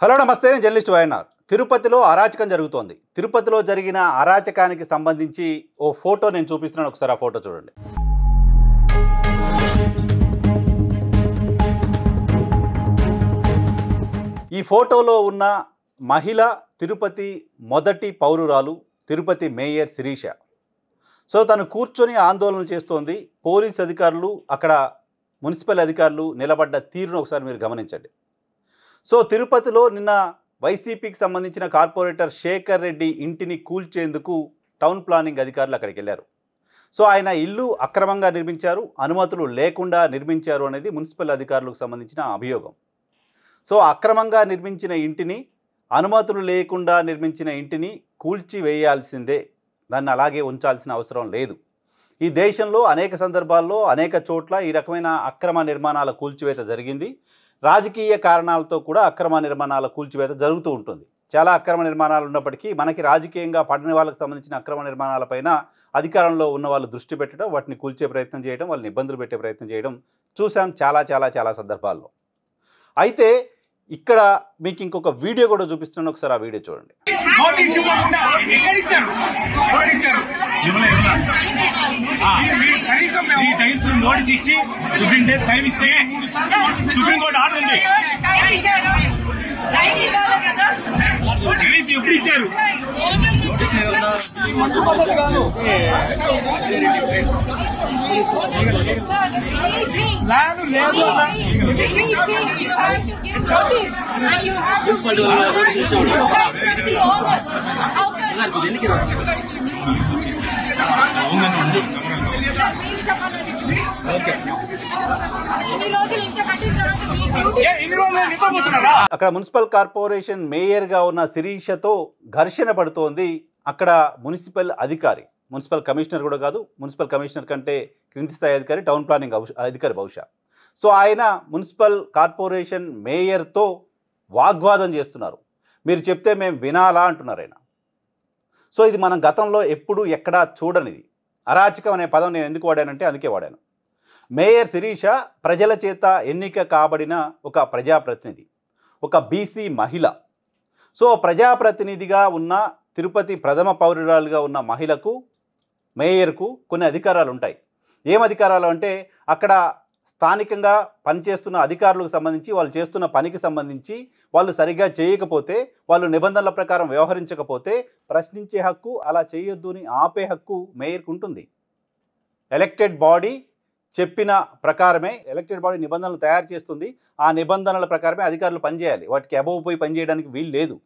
Hello నమస్తే, నేను journalist YNR. తిరుపతిలో అరాచకం జరుగుతోంది. తిరుపతిలో జరిగిన అరాచకానికి సంబంధించి ఓ ఫోటో నేను చూపిస్తున్నాను. ఒకసారి ఆ ఫోటో చూడండి. ఈ ఫోటోలో ఉన్న మహిళ తిరుపతి మొదటి పౌరురాలు, తిరుపతి మేయర్ శిరీష. సో తను కూర్చొని ఆందోళన చేస్తోంది. పోలీస్ అధికారులు, అక్కడ మున్సిపల్ అధికారులు నిలబడ్డ తీరును ఒకసారి మీరు గమనించండి. సో తిరుపతిలో నిన్న వైసీపీకి సంబంధించిన కార్పొరేటర్ శేఖర్ రెడ్డి ఇంటిని కూల్చేందుకు టౌన్ ప్లానింగ్ అధికారులు అక్కడికి వెళ్ళారు. సో ఆయన ఇల్లు అక్రమంగా నిర్మించారు, అనుమతులు లేకుండా నిర్మించారు అనేది మున్సిపల్ అధికారులకు సంబంధించిన అభియోగం. సో అక్రమంగా నిర్మించిన ఇంటిని, అనుమతులు లేకుండా నిర్మించిన ఇంటిని కూల్చివేయాల్సిందే, దాన్ని అలాగే ఉంచాల్సిన అవసరం లేదు. ఈ దేశంలో అనేక సందర్భాల్లో అనేక చోట్ల ఈ రకమైన అక్రమ నిర్మాణాల కూల్చివేత జరిగింది. రాజకీయ కారణాలతో కూడా అక్రమ నిర్మాణాల కూల్చివేత జరుగుతూ ఉంటుంది. చాలా అక్రమ నిర్మాణాలు ఉన్నప్పటికీ మనకి రాజకీయంగా పడిన వాళ్ళకి సంబంధించిన అక్రమ నిర్మాణాలపైన అధికారంలో ఉన్న వాళ్ళు దృష్టి పెట్టడం, వాటిని కూల్చే ప్రయత్నం చేయడం, వాళ్ళని ఇబ్బందులు పెట్టే ప్రయత్నం చేయడం చూసాం చాలా చాలా చాలా సందర్భాల్లో. అయితే ఇక్కడ మీకు ఇంకొక వీడియో కూడా చూపిస్తున్నాను, ఒకసారి ఆ వీడియో చూడండి. నోటీస్ ఇచ్చి 15 days టైం ఇస్తే సుప్రీంకోర్టు ఆర్డర్ ఉంది. రిలీజ్ ఎప్పుడు ఇచ్చారు? అక్కడ మున్సిపల్ కార్పొరేషన్ మేయర్గా ఉన్న శిరీషతో ఘర్షణ పడుతోంది అక్కడ మున్సిపల్ అధికారి. మున్సిపల్ కమిషనర్ కూడా కాదు, మున్సిపల్ కమిషనర్ కంటే క్రింది స్థాయి అధికారి, టౌన్ ప్లానింగ్ అధికారి బహుశా. సో ఆయన మున్సిపల్ కార్పొరేషన్ మేయర్తో వాగ్వాదం చేస్తున్నారు. మీరు చెప్తే మేము వినాలా అంటున్నారు ఆయన. సో ఇది మనం గతంలో ఎప్పుడు ఎక్కడా చూడనిది. అరాచకం అనే పదం నేను ఎందుకు వాడానంటే అందుకే వాడాను. మేయర్ శిరీష ప్రజల చేత ఎన్నిక కాబడిన ఒక ప్రజాప్రతినిధి, ఒక బీసీ మహిళ. సో ప్రజాప్రతినిధిగా ఉన్న తిరుపతి ప్రథమ పౌరురాలుగా ఉన్న మహిళకు, మేయర్కు కొన్ని అధికారాలు ఉంటాయి. ఏం అధికారాలు అంటే అక్కడ స్థానికంగా పనిచేస్తున్న అధికారులకు సంబంధించి, వాళ్ళు చేస్తున్న పనికి సంబంధించి వాళ్ళు సరిగ్గా చేయకపోతే, వాళ్ళు నిబంధనల ప్రకారం వ్యవహరించకపోతే ప్రశ్నించే హక్కు, అలా చేయొద్దు అని ఆపే హక్కు మేయర్కు ఉంటుంది. ఎలక్టెడ్ బాడీ చెప్పిన ప్రకారమే, ఎలక్టెడ్ బాడీ నిబంధనలు తయారు చేస్తుంది, ఆ నిబంధనల ప్రకారమే అధికారులు పనిచేయాలి. వాటికి అబోవ్ పోయి పనిచేయడానికి వీలు లేదు.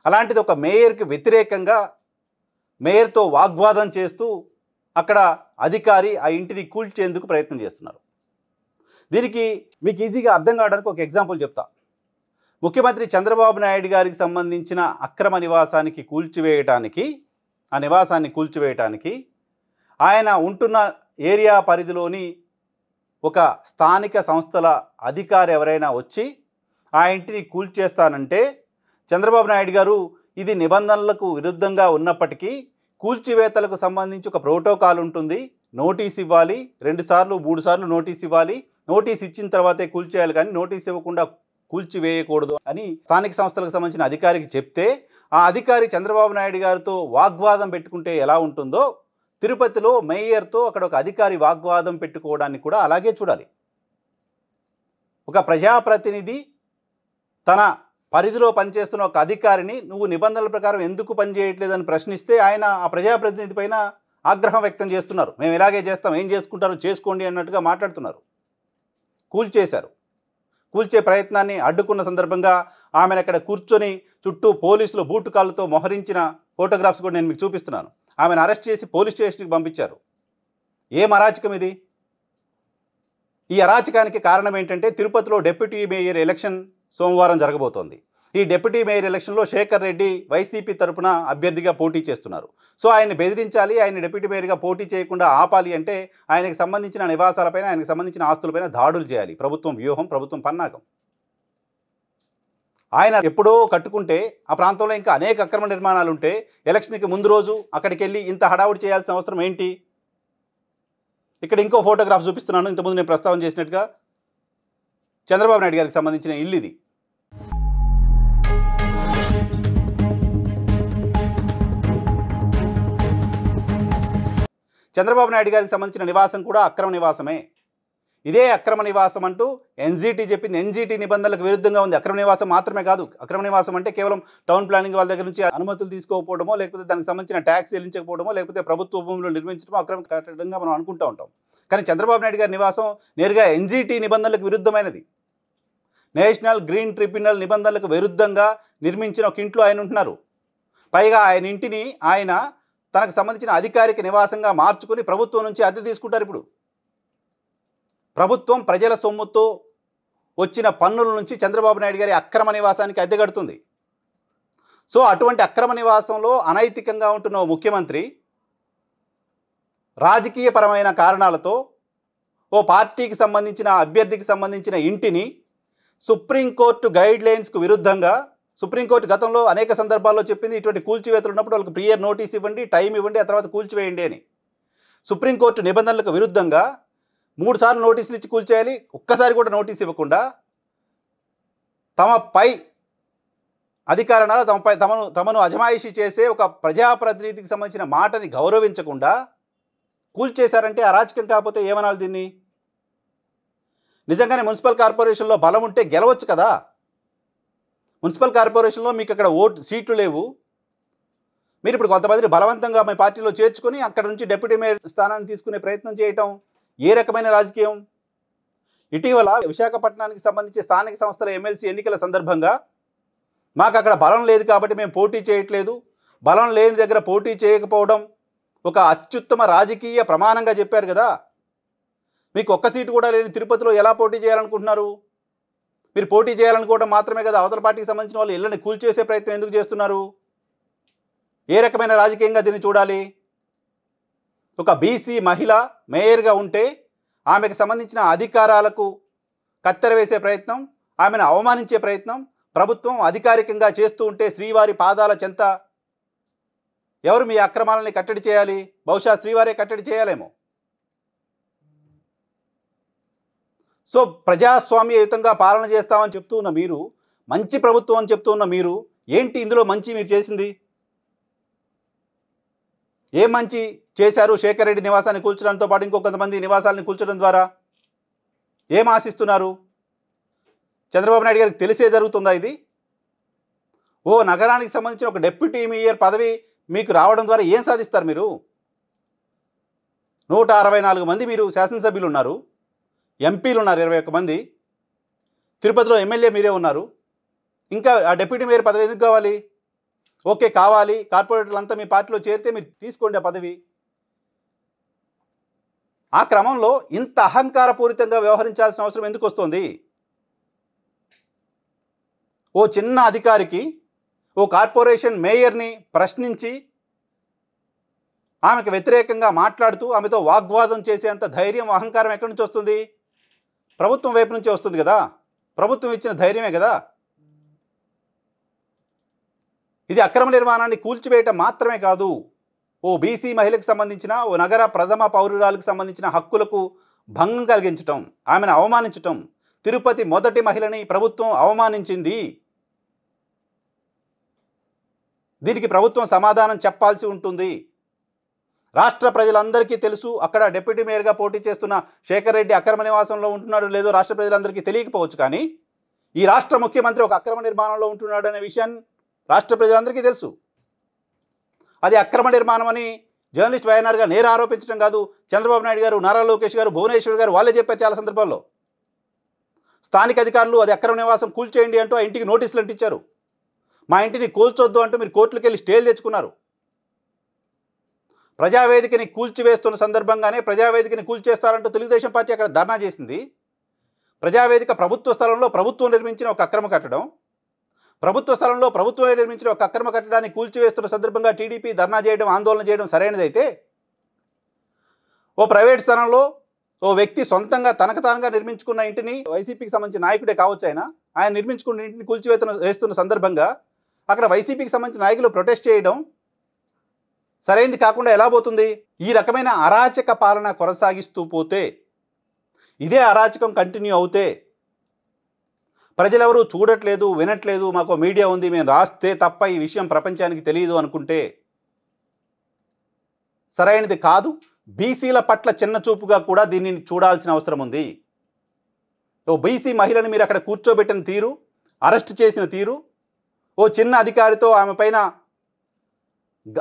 అలాంటిది ఒక మేయర్కి వ్యతిరేకంగా మేయర్తో వాగ్వాదం చేస్తూ అక్కడ అధికారి ఆ ఇంటిని కూల్చేందుకు ప్రయత్నం చేస్తున్నారు. దీనికి మీకు ఈజీగా అర్థం కావడానికి ఒక ఎగ్జాంపుల్ చెప్తా. ముఖ్యమంత్రి చంద్రబాబు నాయుడు గారికి సంబంధించిన అక్రమ నివాసానికి కూల్చివేయటానికి, ఆ నివాసాన్ని కూల్చివేయటానికి ఆయన ఉంటున్న ఏరియా పరిధిలోని ఒక స్థానిక సంస్థల అధికారి ఎవరైనా వచ్చి ఆ ఇంటిని కూల్చేస్తానంటే చంద్రబాబు నాయుడు గారు ఇది నిబంధనలకు విరుద్ధంగా ఉన్నప్పటికీ కూల్చివేతలకు సంబంధించి ఒక ప్రోటోకాల్ ఉంటుంది, నోటీస్ ఇవ్వాలి, 2 సార్లు 3 సార్లు నోటీస్ ఇవ్వాలి, నోటీస్ ఇచ్చిన తర్వాతే కూల్చేయాలి, కానీ నోటీస్ ఇవ్వకుండా కూల్చివేయకూడదు అని స్థానిక సంస్థలకు సంబంధించిన అధికారికి చెప్తే ఆ అధికారి చంద్రబాబు నాయుడు గారితో వాగ్వాదం పెట్టుకుంటే ఎలా ఉంటుందో తిరుపతిలో మేయర్తో అక్కడ ఒక అధికారి వాగ్వాదం పెట్టుకోవడాన్ని కూడా అలాగే చూడాలి. ఒక ప్రజాప్రతినిధి తన పరిధిలో పనిచేస్తున్న ఒక అధికారిని నువ్వు నిబంధనల ప్రకారం ఎందుకు పనిచేయట్లేదని ప్రశ్నిస్తే ఆయన ఆ ప్రజాప్రతినిధి పైన ఆగ్రహం వ్యక్తం చేస్తున్నారు. మేము ఇలాగే చేస్తాం, ఏం చేసుకుంటారో చేసుకోండి అన్నట్టుగా మాట్లాడుతున్నారు. కూల్చేశారు. కూల్చే ప్రయత్నాన్ని అడ్డుకున్న సందర్భంగా ఆమెను అక్కడ కూర్చొని చుట్టూ పోలీసులు బూటు కాళ్ళతో మొహరించిన ఫోటోగ్రాఫ్స్ కూడా నేను మీకు చూపిస్తున్నాను. ఆమెను అరెస్ట్ చేసి పోలీస్ స్టేషన్కి పంపించారు. ఏం అరాచకం ఇది? ఈ అరాచకానికి కారణం ఏంటంటే తిరుపతిలో డిప్యూటీ మేయర్ ఎలక్షన్ సోమవారం జరగబోతోంది. ఈ డిప్యూటీ మేయర్ ఎలక్షన్లో శేఖర్ రెడ్డి వైసీపీ తరపున అభ్యర్థిగా పోటీ చేస్తున్నారు. సో ఆయన్ని బెదిరించాలి, ఆయన డిప్యూటీ మేయర్గా పోటీ చేయకుండా ఆపాలి అంటే ఆయనకు సంబంధించిన నివాసాలపైన, ఆయనకు సంబంధించిన ఆస్తులపైన దాడులు చేయాలి. ప్రభుత్వం వ్యూహం, ప్రభుత్వం పన్నాగం. ఆయన ఎప్పుడో కట్టుకుంటే ఆ ప్రాంతంలో ఇంకా అనేక అక్రమ నిర్మాణాలు ఉంటే ఎలక్షన్కి ముందు రోజు అక్కడికి వెళ్ళి ఇంత హడావుడి చేయాల్సిన అవసరం ఏంటి? ఇక్కడ ఇంకో ఫోటోగ్రాఫ్ చూపిస్తున్నాను. ఇంతకుముందు నేను ప్రస్తావన చేసినట్టుగా చంద్రబాబు నాయుడు గారికి సంబంధించిన ఇల్లు ఇది. చంద్రబాబు నాయుడు గారికి సంబంధించిన నివాసం కూడా అక్రమ నివాసమే. ఇదే అక్రమ నివాసం అంటూ ఎన్జీటీ చెప్పింది. ఎన్జీటీ నిబంధనలకు విరుద్ధంగా ఉంది. అక్రమ నివాసం మాత్రమే కాదు, అక్రమ నివాసం అంటే కేవలం టౌన్ ప్లానింగ్ వాళ్ళ దగ్గర నుంచి అనుమతులు తీసుకోకపోవడమో, లేకపోతే దానికి సంబంధించిన ట్యాక్స్ చెల్లించకపోవడమో, లేకపోతే ప్రభుత్వ భూములు నిర్మించడమో అక్రమ కట్టడంగా మనం అనుకుంటూ ఉంటాం. కానీ చంద్రబాబు నాయుడు గారి నివాసం నేరుగా ఎన్జీటీ నిబంధనలకు విరుద్ధమైనది. నేషనల్ గ్రీన్ ట్రిబ్యునల్ నిబంధనలకు విరుద్ధంగా నిర్మించిన ఒక ఇంట్లో ఆయన ఉంటున్నారు. పైగా ఆయన ఇంటిని ఆయన తనకు సంబంధించిన అధికారిక నివాసంగా మార్చుకొని ప్రభుత్వం నుంచి అద్దె తీసుకుంటారు. ఇప్పుడు ప్రభుత్వం ప్రజల సొమ్ముతో వచ్చిన పన్నుల నుంచి చంద్రబాబు నాయుడు గారి అక్రమ నివాసానికి అద్దె కడుతుంది. సో అటువంటి అక్రమ నివాసంలో అనైతికంగా ఉంటున్న ముఖ్యమంత్రి రాజకీయపరమైన కారణాలతో ఓ పార్టీకి సంబంధించిన అభ్యర్థికి సంబంధించిన ఇంటిని సుప్రీంకోర్టు గైడ్ లైన్స్కు విరుద్ధంగా, సుప్రీంకోర్టు గతంలో అనేక సందర్భాల్లో చెప్పింది ఇటువంటి కూల్చివేతలు ఉన్నప్పుడు వాళ్ళకి ప్రియర్ నోటీస్ ఇవ్వండి, టైం ఇవ్వండి, ఆ తర్వాత కూల్చివేయండి అని. సుప్రీంకోర్టు నిబంధనలకు విరుద్ధంగా 3 సార్లు నోటీసులు ఇచ్చి కూల్చేయాలి, ఒక్కసారి కూడా నోటీస్ ఇవ్వకుండా తమపై అధికారాలు తమను అజమాయిషీ చేసే ఒక ప్రజాప్రతినిధికి సంబంధించిన మాటని గౌరవించకుండా కూల్చేశారంటే అరాచకం కాకపోతే ఏమనాలి దీన్ని? నిజంగానే మున్సిపల్ కార్పొరేషన్లో బలం ఉంటే గెలవచ్చు కదా. మున్సిపల్ కార్పొరేషన్లో మీకు అక్కడ సీట్లు లేవు, మీరు ఇప్పుడు కొంతమందిని బలవంతంగా మీ పార్టీలో చేర్చుకొని అక్కడ నుంచి డిప్యూటీ మేయర్ స్థానాన్ని తీసుకునే ప్రయత్నం చేయటం ఏ రకమైన రాజకీయం? ఇటీవల విశాఖపట్నానికి సంబంధించి స్థానిక సంస్థల ఎమ్మెల్సీ ఎన్నికల సందర్భంగా మాకు అక్కడ బలం లేదు కాబట్టి మేము పోటీ చేయట్లేదు, బలం లేని దగ్గర పోటీ చేయకపోవడం ఒక అత్యుత్తమ రాజకీయ ప్రమాణంగా చెప్పారు కదా. మీకు ఒక్క సీటు కూడా లేని తిరుపతిలో ఎలా పోటీ చేయాలనుకుంటున్నారు? మీరు పోటీ చేయాలనుకోవడం మాత్రమే కదా, అవతల పార్టీకి సంబంధించిన వాళ్ళు ఇళ్ళని కూల్చేసే ప్రయత్నం ఎందుకు చేస్తున్నారు? ఏ రకమైన రాజకీయంగా దీన్ని చూడాలి? ఒక బీసీ మహిళ మేయర్గా ఉంటే ఆమెకు సంబంధించిన అధికారాలకు కత్తెర వేసే ప్రయత్నం, ఆమెను అవమానించే ప్రయత్నం ప్రభుత్వం అధికారికంగా చేస్తూ ఉంటే శ్రీవారి పాదాల చెంత ఎవరు మీ అక్రమాలని కట్టడి చేయాలి? బహుశా శ్రీవారే కట్టడి చేయాలేమో. సో ప్రజాస్వామ్యయుతంగా పాలన చేస్తామని చెప్తూ ఉన్న మీరు, మంచి ప్రభుత్వం అని చెప్తూ ఉన్న మీరు, ఏంటి ఇందులో మంచి మీరు చేసింది? ఏం మంచి చేశారు? శేఖర్ రెడ్డి నివాసాన్ని కూల్చడంతో పాటు ఇంకో కొంతమంది నివాసాలను కూల్చడం ద్వారా ఏం ఆశిస్తున్నారు? చంద్రబాబు నాయుడు గారికి తెలిసే జరుగుతుందా ఇది? ఓ నగరానికి సంబంధించిన ఒక డిప్యూటీ మేయర్ పదవి మీకు రావడం ద్వారా ఏం సాధిస్తారు మీరు? 164 మంది మీరు శాసనసభ్యులు ఉన్నారు, ఎంపీలు ఉన్నారు 21 మంది, తిరుపతిలో ఎమ్మెల్యే మీరే ఉన్నారు, ఇంకా ఆ డిప్యూటీ మేయర్ పదవి ఎందుకు కావాలి? ఓకే కావాలి, కార్పొరేటర్లంతా మీ పార్టీలో చేరితే మీరు తీసుకోండి ఆ పదవి. ఆ క్రమంలో ఇంత అహంకారపూరితంగా వ్యవహరించాల్సిన అవసరం ఎందుకు వస్తుంది? ఓ చిన్న అధికారికి ఓ కార్పొరేషన్ మేయర్ని ప్రశ్నించి ఆమెకు వ్యతిరేకంగా మాట్లాడుతూ ఆమెతో వాగ్వాదం చేసేంత ధైర్యం, అహంకారం ఎక్కడి నుంచి వస్తుంది? ప్రభుత్వం వైపు నుంచి వస్తుంది కదా, ప్రభుత్వం ఇచ్చిన ధైర్యమే కదా. ఇది అక్రమ నిర్మాణాన్ని కూల్చివేయటం మాత్రమే కాదు, ఓ బీసీ మహిళకు సంబంధించిన, ఓ నగర ప్రథమ పౌరురాలకు సంబంధించిన హక్కులకు భంగం కలిగించటం, ఆమెను అవమానించటం. తిరుపతి మొదటి మహిళని ప్రభుత్వం అవమానించింది. దీనికి ప్రభుత్వం సమాధానం చెప్పాల్సి ఉంటుంది. రాష్ట్ర ప్రజలందరికీ తెలుసు, అక్కడ డిప్యూటీ మేయర్గా పోటీ చేస్తున్న శేఖర్ రెడ్డి అక్రమ నివాసంలో ఉంటున్నాడు లేదో రాష్ట్ర ప్రజలందరికీ తెలియకపోవచ్చు, కానీ ఈ రాష్ట్ర ముఖ్యమంత్రి ఒక అక్రమ నిర్మాణంలో ఉంటున్నాడు అనే విషయాన్ని రాష్ట్ర ప్రజలందరికీ తెలుసు. అది అక్రమ నిర్మాణం అని జర్నలిస్ట్ వైఎన్ఆర్గా నేరు ఆరోపించడం కాదు, చంద్రబాబు నాయుడు గారు, నారా లోకేష్ గారు, భువనేశ్వర్ గారు వాళ్ళే చెప్పారు చాలా సందర్భాల్లో. స్థానిక అధికారులు అది అక్రమ నివాసం కూల్చేయండి అంటూ ఆ ఇంటికి నోటీసులు అంటించారు. మా ఇంటిని కూల్చొద్దు అంటూ మీరు కోర్టులకు వెళ్ళి స్టేలు తెచ్చుకున్నారు. ప్రజావేదికని కూల్చివేస్తున్న సందర్భంగానే ప్రజావేదికని కూల్చేస్తారంటూ తెలుగుదేశం పార్టీ అక్కడ ధర్నా చేసింది. ప్రజావేదిక ప్రభుత్వ స్థలంలో ప్రభుత్వం నిర్మించిన ఒక అక్రమ కట్టడం, ప్రభుత్వ స్థలంలో ప్రభుత్వమే నిర్మించిన ఒక అక్రమ కట్టడాన్ని కూల్చివేస్తున్న సందర్భంగా టీడీపీ ధర్నా చేయడం, ఆందోళన చేయడం సరైనదైతే, ఓ ప్రైవేట్ స్థలంలో ఓ వ్యక్తి సొంతంగా తనకు తానుగా నిర్మించుకున్న ఇంటిని, వైసీపీకి సంబంధించిన నాయకుడే కావచ్చు ఆయన నిర్మించుకున్న ఇంటిని వేస్తున్న సందర్భంగా అక్కడ వైసీపీకి సంబంధించిన నాయకులు ప్రొటెస్ట్ చేయడం సరైనది కాకుండా ఎలా పోతుంది? ఈ రకమైన అరాచక పాలన కొనసాగిస్తూ పోతే, ఇదే అరాచకం కంటిన్యూ అవుతే, ప్రజలెవరూ చూడట్లేదు, వినట్లేదు, మాకు మీడియా ఉంది, మేము రాస్తే తప్ప ఈ విషయం ప్రపంచానికి తెలియదు అనుకుంటే సరైనది కాదు. బీసీల పట్ల చిన్న చూపుగా కూడా దీన్ని చూడాల్సిన అవసరం ఉంది. ఓ బీసీ మహిళని మీరు అక్కడ కూర్చోబెట్టిన తీరు, అరెస్ట్ చేసిన తీరు, ఓ చిన్న అధికారితో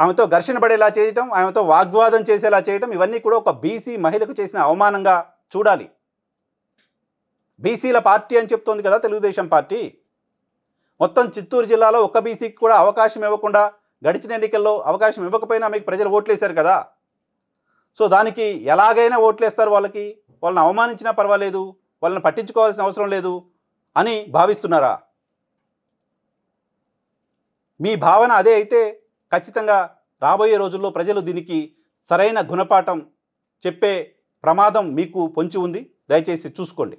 ఆమెతో ఘర్షణ పడేలా చేయటం, ఆమెతో వాగ్వాదం చేసేలా చేయటం, ఇవన్నీ కూడా ఒక బీసీ మహిళకు చేసిన అవమానంగా చూడాలి. బీసీల పార్టీ అని చెప్తోంది కదా తెలుగుదేశం పార్టీ. మొత్తం చిత్తూరు జిల్లాలో ఒక్క బీసీకి కూడా అవకాశం ఇవ్వకుండా, గడిచిన ఎన్నికల్లో అవకాశం ఇవ్వకపోయినా మీకు ప్రజలు ఓట్లేశారు కదా. సో దానికి ఎలాగైనా ఓట్లేస్తారు వాళ్ళని అవమానించినా పర్వాలేదు, వాళ్ళని పట్టించుకోవాల్సిన అవసరం లేదు అని భావిస్తున్నారా? మీ భావన అదే అయితే ఖచ్చితంగా రాబోయే రోజుల్లో ప్రజలు దీనికి సరైన గుణపాఠం చెప్పే ప్రమాదం మీకు పొంచి ఉంది. దయచేసి చూసుకోండి.